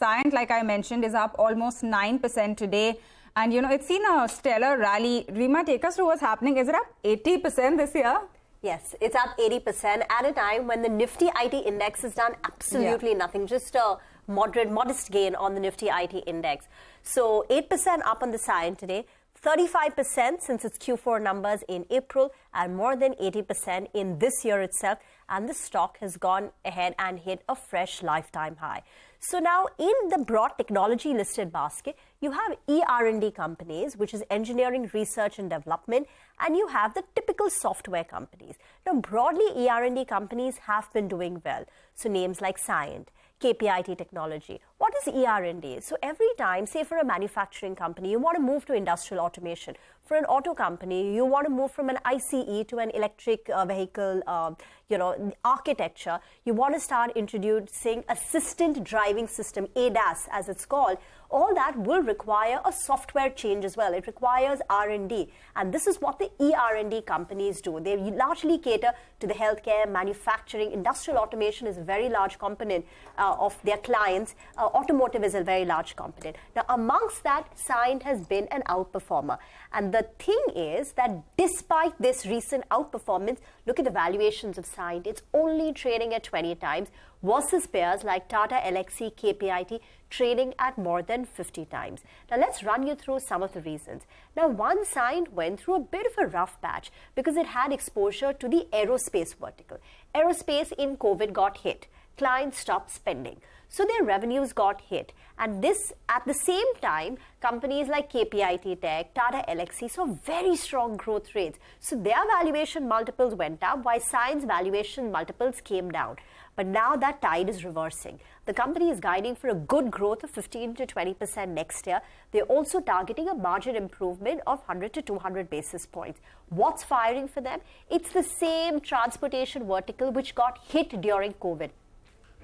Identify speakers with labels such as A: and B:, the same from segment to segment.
A: Cyient, like I mentioned, is up almost 9% today. And, it's seen a stellar rally. Rima, take us through what's happening. Is it up 80% this year?
B: Yes, it's up 80% at a time when the Nifty IT index has done absolutely nothing, just a modest gain on the Nifty IT index. So 8% up on the Cyient today, 35% since its Q4 numbers in April, and more than 80% in this year itself. And the stock has gone ahead and hit a fresh lifetime high. So now in the broad technology listed basket, you have ER&D companies, which is engineering, research and development, and you have the typical software companies. Now broadly, ER&D companies have been doing well. So names like Cyient, I.T technology. What is ER&D? So every time, say for a manufacturing company, you want to move to industrial automation. For an auto company, you want to move from an ICE to an electric vehicle, architecture. You want to start introducing assistant driving system, ADAS as it's called. All that will require a software change as well. It requires R&D. And this is what the ER&D companies do. They largely cater to the healthcare, manufacturing. Industrial automation is a very large component of their clients. Automotive is a very large component. Now, amongst that, Cyient has been an outperformer. And the thing is that despite this recent outperformance, look at the valuations of Cyient. It's only trading at 20 times versus peers like Tata Elxsi, I.T trading at more than 50 times. Now, let's run you through some of the reasons. Now, one, Cyient went through a bit of a rough patch because it had exposure to the aerospace vertical. Aerospace in COVID got hit. Clients stopped spending. So their revenues got hit. And this, at the same time, companies like I.T Tech, Tata Elxsi saw very strong growth rates. So their valuation multiples went up while Cyient's valuation multiples came down. But now that tide is reversing. The company is guiding for a good growth of 15 to 20% next year. They're also targeting a margin improvement of 100 to 200 basis points. What's firing for them? It's the same transportation vertical which got hit during COVID.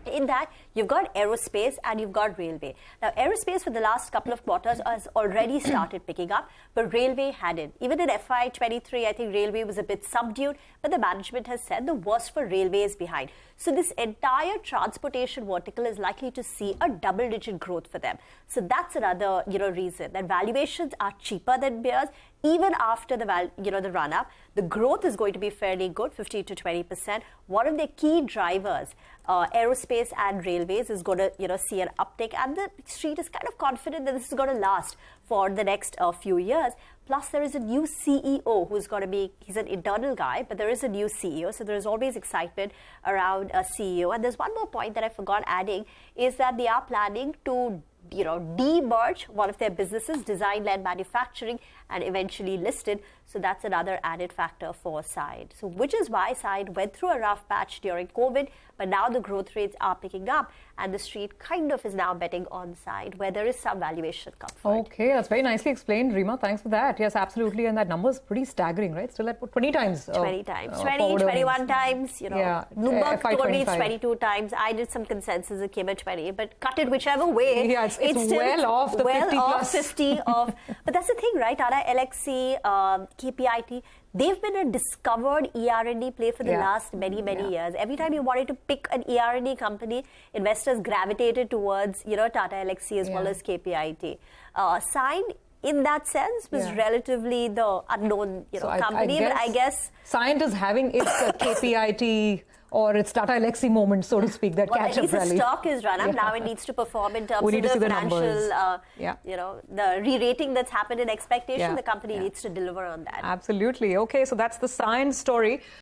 B: In that, you've got aerospace and you've got railway. Now, aerospace for the last couple of quarters has already started picking up, but railway hadn't. Even in FY23, I think railway was a bit subdued, but the management has said the worst for railway is behind. So this entire transportation vertical is likely to see a double-digit growth for them. So that's another, reason that valuations are cheaper than peers. Even after the run-up, the growth is going to be fairly good, 15 to 20%. One of the key drivers, aerospace and railways, is going to see an uptick, and the street is kind of confident that this is going to last for the next few years. Plus, there is a new CEO who's going to be, he's an internal guy, but there is a new CEO. So there is always excitement around a CEO. And there's one more point that I forgot adding, is that they are planning to de-merge one of their businesses, design-led manufacturing, and eventually listed. So that's another added factor for Cyient. So which is why Cyient went through a rough patch during COVID, but now the growth rates are picking up, and the street kind of is now betting on Cyient, where there is some valuation comfort.
C: Okay, that's very nicely explained, Rima. Thanks for that. Yes, absolutely. And that number is pretty staggering, right? Still at 20 times.
B: 20 times. 20, 21 times. Bloomberg told me it's 22 times. I did some consensus. It came at 20. But cut it whichever way.
C: Yeah, it's still well off the 50 plus.
B: 50 of. But that's the thing, right? Tata Elxsi, I.T, they've been a discovered ER&D play for the last many years. Every time you wanted to pick an ER&D company, investors gravitated towards, Tata Elxsi as well as I.T. Cyient, in that sense, was relatively the unknown, company. But I guess
C: Cyient is having its I.T or its Tata Elxsi moment, so to speak, that catch-up rally.
B: At least the stock is run up. Now it needs to perform in terms of the financial, the re-rating that's happened in expectation. The company needs to deliver on that.
C: Absolutely. Okay, so that's the Cyient story.